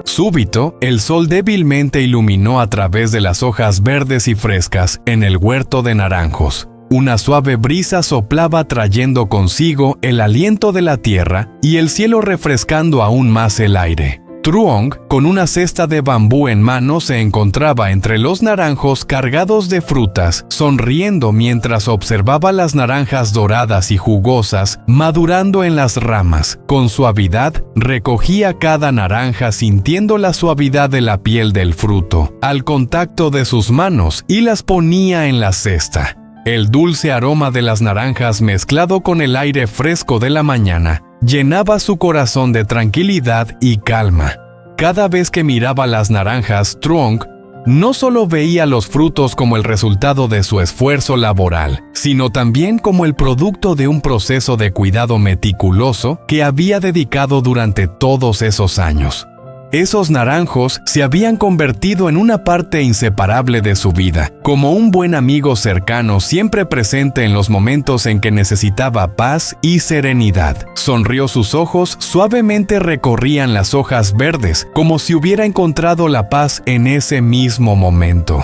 Súbito, el sol débilmente iluminó a través de las hojas verdes y frescas en el huerto de naranjos. Una suave brisa soplaba trayendo consigo el aliento de la tierra y el cielo refrescando aún más el aire. Truong, con una cesta de bambú en mano, se encontraba entre los naranjos cargados de frutas, sonriendo mientras observaba las naranjas doradas y jugosas madurando en las ramas. Con suavidad, recogía cada naranja sintiendo la suavidad de la piel del fruto, al contacto de sus manos, y las ponía en la cesta. El dulce aroma de las naranjas mezclado con el aire fresco de la mañana llenaba su corazón de tranquilidad y calma. Cada vez que miraba las naranjas, Truong no solo veía los frutos como el resultado de su esfuerzo laboral, sino también como el producto de un proceso de cuidado meticuloso que había dedicado durante todos esos años. Esos naranjos se habían convertido en una parte inseparable de su vida, como un buen amigo cercano siempre presente en los momentos en que necesitaba paz y serenidad. Sonrió, sus ojos suavemente recorrían las hojas verdes, como si hubiera encontrado la paz en ese mismo momento.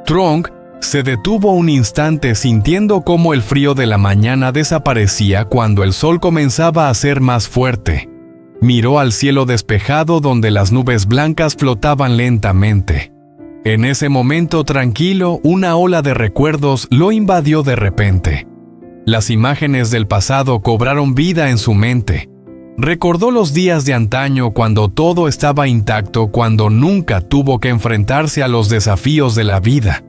Truong se detuvo un instante sintiendo cómo el frío de la mañana desaparecía cuando el sol comenzaba a ser más fuerte. Miró al cielo despejado donde las nubes blancas flotaban lentamente. En ese momento tranquilo, una ola de recuerdos lo invadió de repente. Las imágenes del pasado cobraron vida en su mente. Recordó los días de antaño cuando todo estaba intacto, cuando nunca tuvo que enfrentarse a los desafíos de la vida.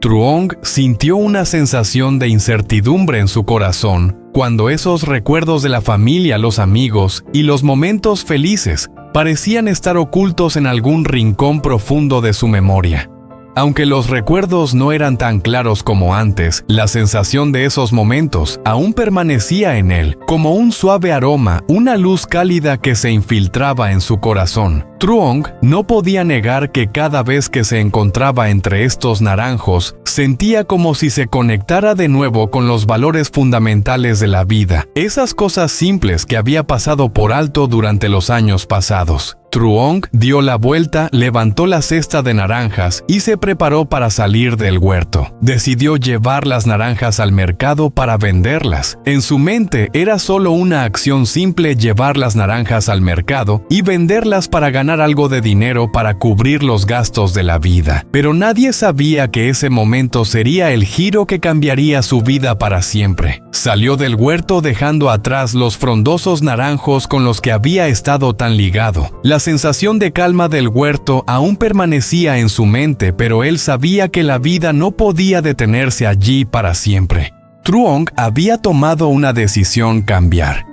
Truong sintió una sensación de incertidumbre en su corazón cuando esos recuerdos de la familia, los amigos y los momentos felices parecían estar ocultos en algún rincón profundo de su memoria. Aunque los recuerdos no eran tan claros como antes, la sensación de esos momentos aún permanecía en él, como un suave aroma, una luz cálida que se infiltraba en su corazón. Truong no podía negar que cada vez que se encontraba entre estos naranjos, sentía como si se conectara de nuevo con los valores fundamentales de la vida, esas cosas simples que había pasado por alto durante los años pasados. Truong dio la vuelta, levantó la cesta de naranjas y se preparó para salir del huerto. Decidió llevar las naranjas al mercado para venderlas. En su mente era solo una acción simple: llevar las naranjas al mercado y venderlas para ganar algo de dinero para cubrir los gastos de la vida. Pero nadie sabía que ese momento sería el giro que cambiaría su vida para siempre. Salió del huerto dejando atrás los frondosos naranjos con los que había estado tan ligado. La sensación de calma del huerto aún permanecía en su mente, pero él sabía que la vida no podía detenerse allí para siempre. Truong había tomado una decisión: cambiar.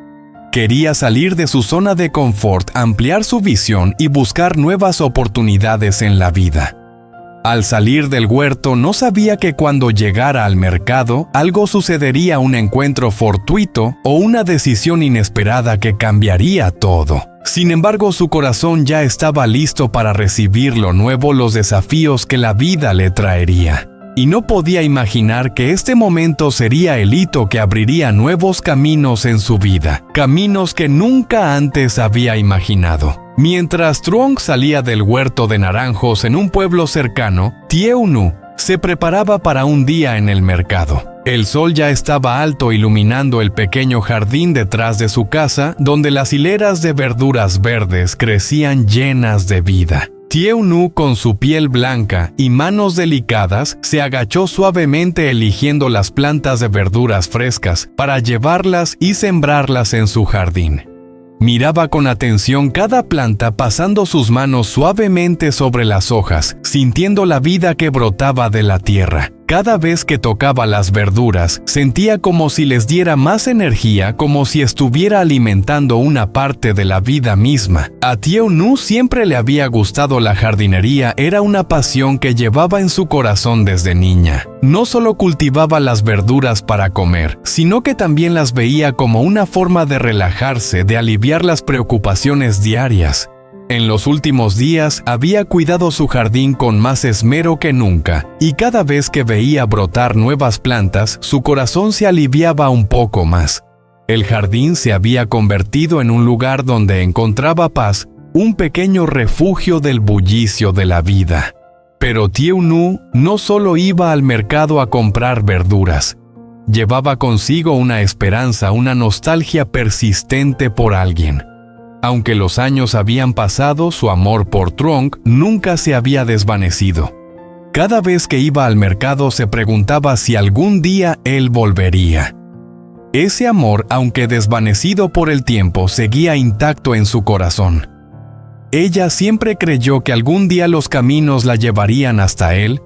Quería salir de su zona de confort, ampliar su visión y buscar nuevas oportunidades en la vida. Al salir del huerto, no sabía que cuando llegara al mercado, algo sucedería: un encuentro fortuito o una decisión inesperada que cambiaría todo. Sin embargo, su corazón ya estaba listo para recibir lo nuevo, los desafíos que la vida le traería. Y no podía imaginar que este momento sería el hito que abriría nuevos caminos en su vida, caminos que nunca antes había imaginado. Mientras Truong salía del huerto de naranjos en un pueblo cercano, Thieu Nu se preparaba para un día en el mercado. El sol ya estaba alto, iluminando el pequeño jardín detrás de su casa, donde las hileras de verduras verdes crecían llenas de vida. Thieu Nu, con su piel blanca y manos delicadas, se agachó suavemente eligiendo las plantas de verduras frescas para llevarlas y sembrarlas en su jardín. Miraba con atención cada planta, pasando sus manos suavemente sobre las hojas, sintiendo la vida que brotaba de la tierra. Cada vez que tocaba las verduras, sentía como si les diera más energía, como si estuviera alimentando una parte de la vida misma. A Thieu Nu siempre le había gustado la jardinería, era una pasión que llevaba en su corazón desde niña. No solo cultivaba las verduras para comer, sino que también las veía como una forma de relajarse, de aliviar las preocupaciones diarias. En los últimos días había cuidado su jardín con más esmero que nunca, y cada vez que veía brotar nuevas plantas, su corazón se aliviaba un poco más. El jardín se había convertido en un lugar donde encontraba paz, un pequeño refugio del bullicio de la vida. Pero Tieu Nu no solo iba al mercado a comprar verduras. Llevaba consigo una esperanza, una nostalgia persistente por alguien. Aunque los años habían pasado, su amor por Truong nunca se había desvanecido. Cada vez que iba al mercado se preguntaba si algún día él volvería. Ese amor, aunque desvanecido por el tiempo, seguía intacto en su corazón. Ella siempre creyó que algún día los caminos la llevarían hasta él,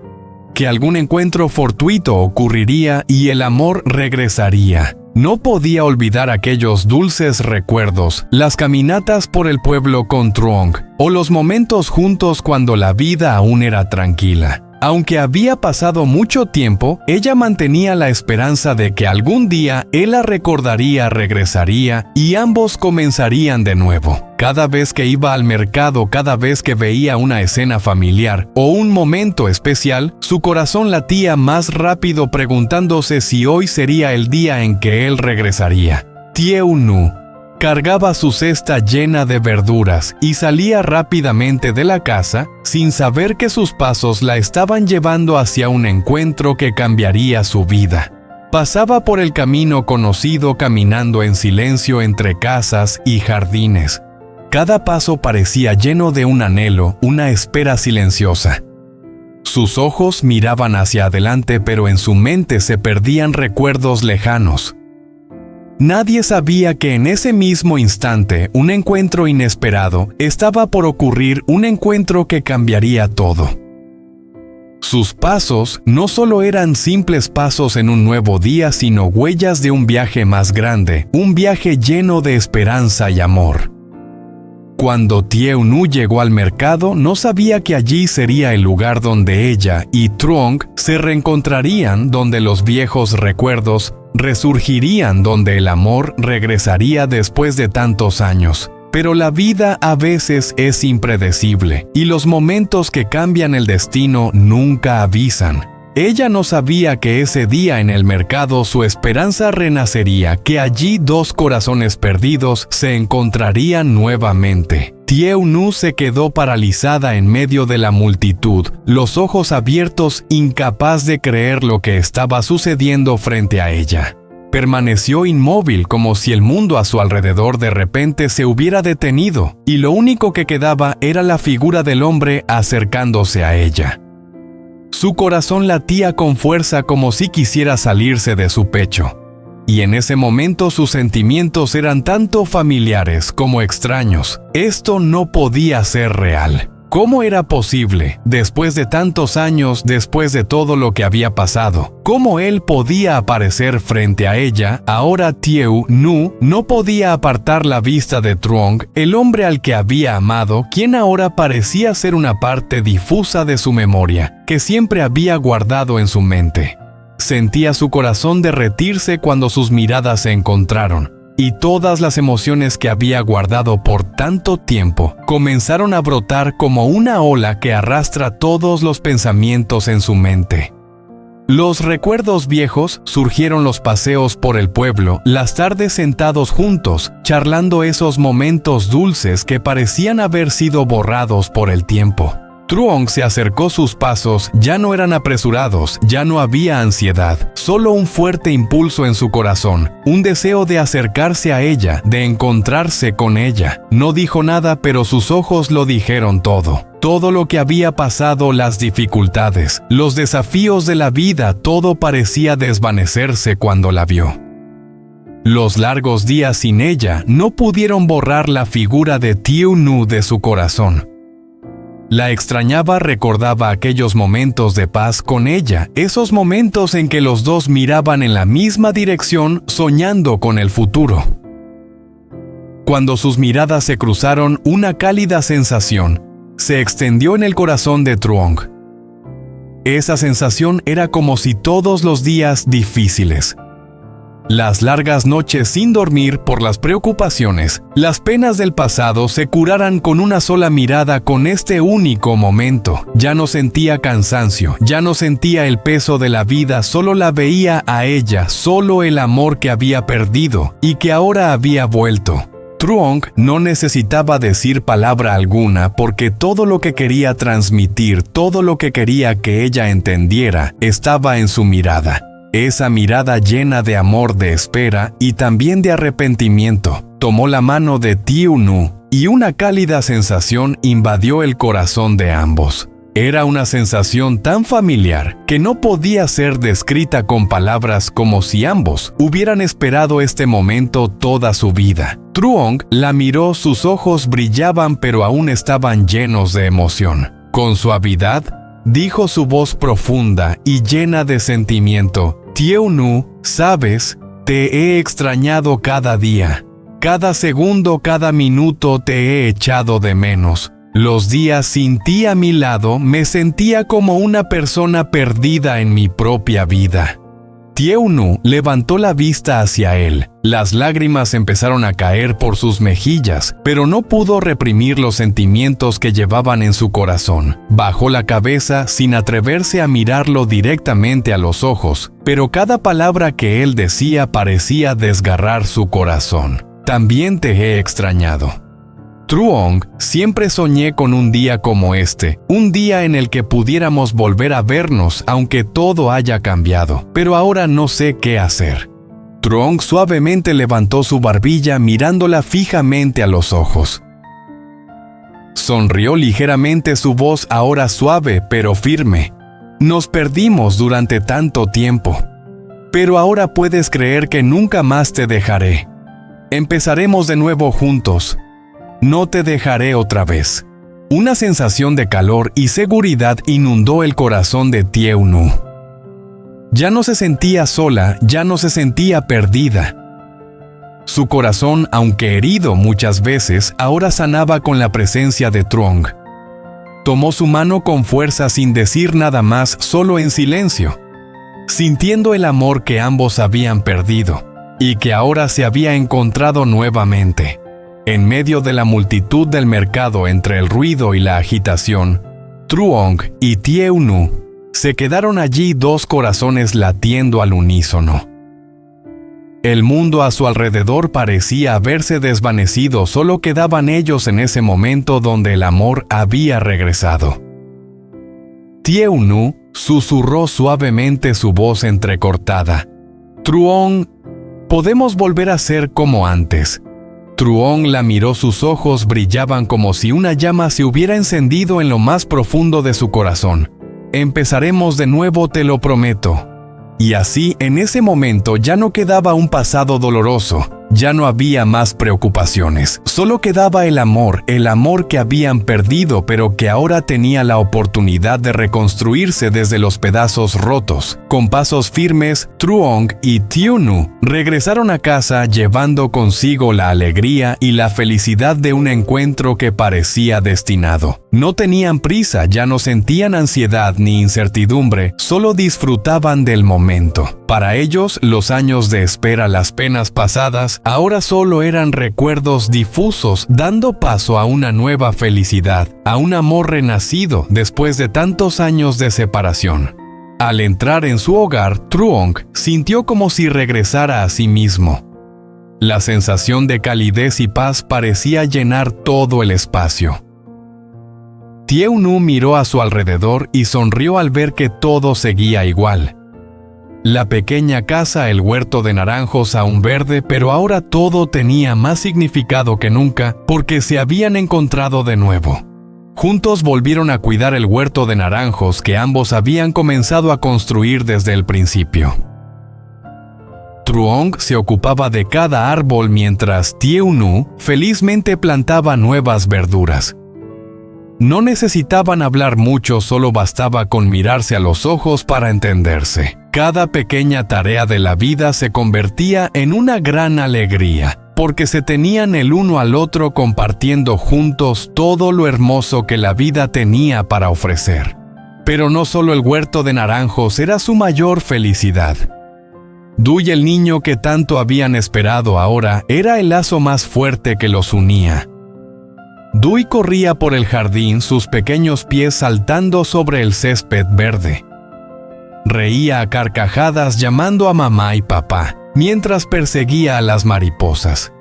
que algún encuentro fortuito ocurriría y el amor regresaría. No podía olvidar aquellos dulces recuerdos, las caminatas por el pueblo con Truong, o los momentos juntos cuando la vida aún era tranquila. Aunque había pasado mucho tiempo, ella mantenía la esperanza de que algún día él la recordaría, regresaría y ambos comenzarían de nuevo. Cada vez que iba al mercado, cada vez que veía una escena familiar o un momento especial, su corazón latía más rápido preguntándose si hoy sería el día en que él regresaría. Tieu Nu cargaba su cesta llena de verduras y salía rápidamente de la casa sin saber que sus pasos la estaban llevando hacia un encuentro que cambiaría su vida. Pasaba por el camino conocido caminando en silencio entre casas y jardines. Cada paso parecía lleno de un anhelo, una espera silenciosa. Sus ojos miraban hacia adelante, pero en su mente se perdían recuerdos lejanos. Nadie sabía que en ese mismo instante, un encuentro inesperado, estaba por ocurrir, un encuentro que cambiaría todo. Sus pasos no solo eran simples pasos en un nuevo día, sino huellas de un viaje más grande, un viaje lleno de esperanza y amor. Cuando Tieu Nu llegó al mercado, no sabía que allí sería el lugar donde ella y Truong se reencontrarían, donde los viejos recuerdos resurgirían, donde el amor regresaría después de tantos años. Pero la vida a veces es impredecible, y los momentos que cambian el destino nunca avisan. Ella no sabía que ese día en el mercado su esperanza renacería, que allí dos corazones perdidos se encontrarían nuevamente. Tieu Nu se quedó paralizada en medio de la multitud, los ojos abiertos, incapaz de creer lo que estaba sucediendo frente a ella. Permaneció inmóvil, como si el mundo a su alrededor de repente se hubiera detenido, y lo único que quedaba era la figura del hombre acercándose a ella. Su corazón latía con fuerza como si quisiera salirse de su pecho. Y en ese momento sus sentimientos eran tanto familiares como extraños. Esto no podía ser real. ¿Cómo era posible, después de tantos años, después de todo lo que había pasado? ¿Cómo él podía aparecer frente a ella? Ahora Tieu Nu no podía apartar la vista de Truong, el hombre al que había amado, quien ahora parecía ser una parte difusa de su memoria, que siempre había guardado en su mente. Sentía su corazón derretirse cuando sus miradas se encontraron, y todas las emociones que había guardado por tanto tiempo comenzaron a brotar como una ola que arrastra todos los pensamientos en su mente. Los recuerdos viejos surgieron, los paseos por el pueblo, las tardes sentados juntos, charlando, esos momentos dulces que parecían haber sido borrados por el tiempo. Truong se acercó, sus pasos ya no eran apresurados, ya no había ansiedad, solo un fuerte impulso en su corazón, un deseo de acercarse a ella, de encontrarse con ella. No dijo nada, pero sus ojos lo dijeron todo. Todo lo que había pasado, las dificultades, los desafíos de la vida, todo parecía desvanecerse cuando la vio. Los largos días sin ella no pudieron borrar la figura de Tieu Nu de su corazón. La extrañaba, recordaba aquellos momentos de paz con ella, esos momentos en que los dos miraban en la misma dirección, soñando con el futuro. Cuando sus miradas se cruzaron, una cálida sensación se extendió en el corazón de Truong. Esa sensación era como si todos los días difíciles, las largas noches sin dormir por las preocupaciones, las penas del pasado, se curaran con una sola mirada, con este único momento. Ya no sentía cansancio, ya no sentía el peso de la vida, solo la veía a ella, solo el amor que había perdido y que ahora había vuelto. Truong no necesitaba decir palabra alguna porque todo lo que quería transmitir, todo lo que quería que ella entendiera, estaba en su mirada. Esa mirada llena de amor, de espera y también de arrepentimiento. Tomó la mano de Tieu-nu y una cálida sensación invadió el corazón de ambos. Era una sensación tan familiar que no podía ser descrita con palabras, como si ambos hubieran esperado este momento toda su vida. Truong la miró, sus ojos brillaban pero aún estaban llenos de emoción. Con suavidad, dijo su voz profunda y llena de sentimiento: Tieu-nu, sabes, te he extrañado cada día. Cada segundo, cada minuto te he echado de menos. Los días sin ti a mi lado me sentía como una persona perdida en mi propia vida. Tieu-nu levantó la vista hacia él. Las lágrimas empezaron a caer por sus mejillas, pero no pudo reprimir los sentimientos que llevaban en su corazón. Bajó la cabeza sin atreverse a mirarlo directamente a los ojos, pero cada palabra que él decía parecía desgarrar su corazón. También te he extrañado. Truong, siempre soñé con un día como este, un día en el que pudiéramos volver a vernos aunque todo haya cambiado, pero ahora no sé qué hacer. Truong suavemente levantó su barbilla mirándola fijamente a los ojos. Sonrió ligeramente, su voz ahora suave pero firme. Nos perdimos durante tanto tiempo, pero ahora puedes creer que nunca más te dejaré. Empezaremos de nuevo juntos. No te dejaré otra vez. Una sensación de calor y seguridad inundó el corazón de Tieu-nu. Ya no se sentía sola, ya no se sentía perdida. Su corazón, aunque herido muchas veces, ahora sanaba con la presencia de Truong. Tomó su mano con fuerza sin decir nada más, solo en silencio, sintiendo el amor que ambos habían perdido y que ahora se había encontrado nuevamente. En medio de la multitud del mercado, entre el ruido y la agitación, Truong y Tieu-nu se quedaron allí, dos corazones latiendo al unísono. El mundo a su alrededor parecía haberse desvanecido, solo quedaban ellos en ese momento donde el amor había regresado. Tieu-nu susurró suavemente, su voz entrecortada: Truong, podemos volver a ser como antes. Truong la miró, sus ojos brillaban como si una llama se hubiera encendido en lo más profundo de su corazón. Empezaremos de nuevo, te lo prometo. Y así, en ese momento ya no quedaba un pasado doloroso, ya no había más preocupaciones, solo quedaba el amor que habían perdido pero que ahora tenía la oportunidad de reconstruirse desde los pedazos rotos. Con pasos firmes, Truong y Tieu-nu regresaron a casa llevando consigo la alegría y la felicidad de un encuentro que parecía destinado. No tenían prisa, ya no sentían ansiedad ni incertidumbre, solo disfrutaban del momento. Para ellos, los años de espera, las penas pasadas, ahora solo eran recuerdos difusos, dando paso a una nueva felicidad, a un amor renacido después de tantos años de separación. Al entrar en su hogar, Truong sintió como si regresara a sí mismo. La sensación de calidez y paz parecía llenar todo el espacio. Tieu-nu miró a su alrededor y sonrió al ver que todo seguía igual. La pequeña casa, el huerto de naranjos aún verde, pero ahora todo tenía más significado que nunca porque se habían encontrado de nuevo. Juntos volvieron a cuidar el huerto de naranjos que ambos habían comenzado a construir desde el principio. Truong se ocupaba de cada árbol mientras Tieu-nu felizmente plantaba nuevas verduras. No necesitaban hablar mucho, solo bastaba con mirarse a los ojos para entenderse. Cada pequeña tarea de la vida se convertía en una gran alegría, porque se tenían el uno al otro compartiendo juntos todo lo hermoso que la vida tenía para ofrecer. Pero no solo el huerto de naranjos era su mayor felicidad. Dui, el niño que tanto habían esperado ahora, era el lazo más fuerte que los unía. Dui corría por el jardín, sus pequeños pies saltando sobre el césped verde. Reía a carcajadas llamando a mamá y papá, mientras perseguía a las mariposas.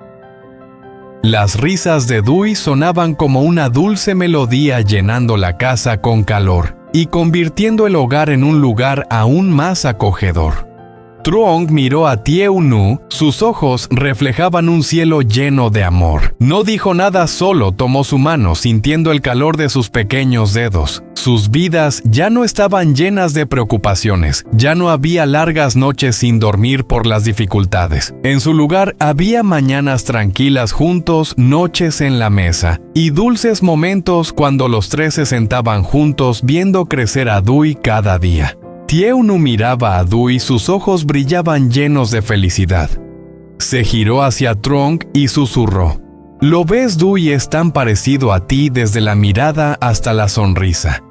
Las risas de Dui sonaban como una dulce melodía llenando la casa con calor y convirtiendo el hogar en un lugar aún más acogedor. Truong miró a Tieu Nu, sus ojos reflejaban un cielo lleno de amor. No dijo nada, solo tomó su mano sintiendo el calor de sus pequeños dedos. Sus vidas ya no estaban llenas de preocupaciones, ya no había largas noches sin dormir por las dificultades. En su lugar había mañanas tranquilas juntos, noches en la mesa y dulces momentos cuando los tres se sentaban juntos viendo crecer a Dui cada día. Tieu Nu miraba a Dui, sus ojos brillaban llenos de felicidad. Se giró hacia Truong y susurró: «¿Lo ves, Dui? Es tan parecido a ti desde la mirada hasta la sonrisa.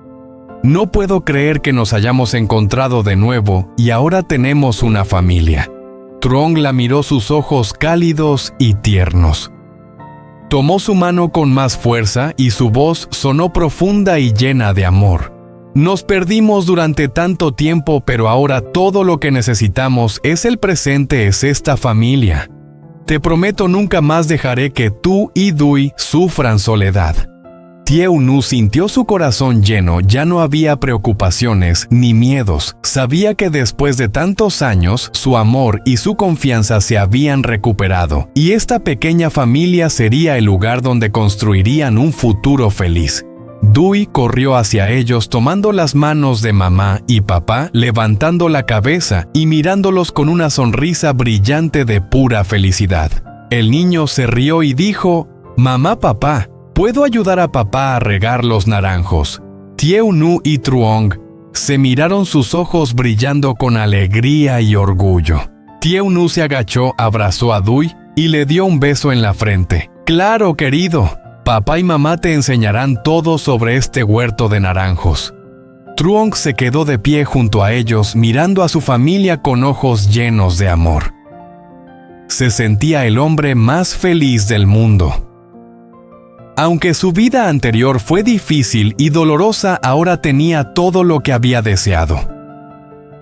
No puedo creer que nos hayamos encontrado de nuevo y ahora tenemos una familia». Truong la miró, sus ojos cálidos y tiernos. Tomó su mano con más fuerza y su voz sonó profunda y llena de amor. «Nos perdimos durante tanto tiempo, pero ahora todo lo que necesitamos es el presente, es esta familia. Te prometo nunca más dejaré que tú y Dui sufran soledad». Tieu Nu sintió su corazón lleno, ya no había preocupaciones ni miedos. Sabía que después de tantos años, su amor y su confianza se habían recuperado, y esta pequeña familia sería el lugar donde construirían un futuro feliz. Dui corrió hacia ellos tomando las manos de mamá y papá, levantando la cabeza y mirándolos con una sonrisa brillante de pura felicidad. El niño se rió y dijo: «Mamá, papá, ¿puedo ayudar a papá a regar los naranjos?». Tieu Nu y Truong se miraron, sus ojos brillando con alegría y orgullo. Tieu Nu se agachó, abrazó a Dui y le dio un beso en la frente. «Claro, querido. Papá y mamá te enseñarán todo sobre este huerto de naranjos». Truong se quedó de pie junto a ellos, mirando a su familia con ojos llenos de amor. Se sentía el hombre más feliz del mundo. Aunque su vida anterior fue difícil y dolorosa, ahora tenía todo lo que había deseado.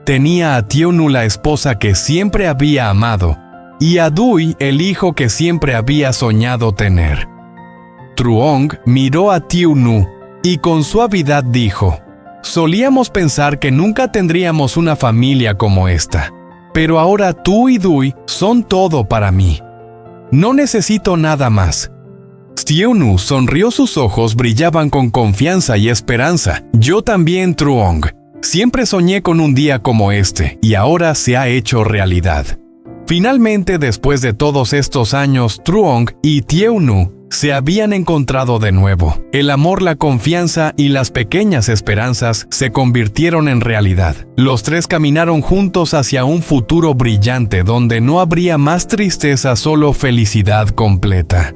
Tenía a Tieu Nu, la esposa que siempre había amado, y a Dui, el hijo que siempre había soñado tener. Truong miró a Tieu Nu y con suavidad dijo: «Solíamos pensar que nunca tendríamos una familia como esta, pero ahora tú y Dui son todo para mí. No necesito nada más». Tieu Nu sonrió, sus ojos brillaban con confianza y esperanza. «Yo también, Truong. Siempre soñé con un día como este, y ahora se ha hecho realidad». Finalmente, después de todos estos años, Truong y Tieu Nu se habían encontrado de nuevo. El amor, la confianza y las pequeñas esperanzas se convirtieron en realidad. Los tres caminaron juntos hacia un futuro brillante donde no habría más tristeza, solo felicidad completa.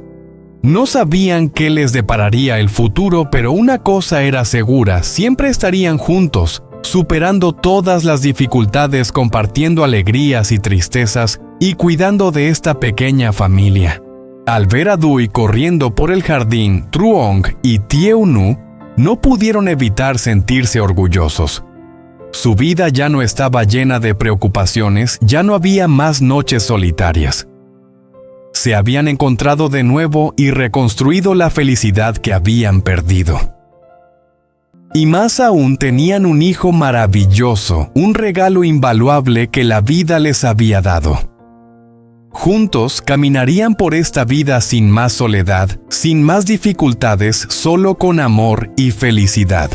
No sabían qué les depararía el futuro, pero una cosa era segura: siempre estarían juntos, superando todas las dificultades, compartiendo alegrías y tristezas y cuidando de esta pequeña familia. Al ver a Dui corriendo por el jardín, Truong y Tieu Nu no pudieron evitar sentirse orgullosos. Su vida ya no estaba llena de preocupaciones, ya no había más noches solitarias. Se habían encontrado de nuevo y reconstruido la felicidad que habían perdido. Y más aún, tenían un hijo maravilloso, un regalo invaluable que la vida les había dado. Juntos caminarían por esta vida sin más soledad, sin más dificultades, solo con amor y felicidad.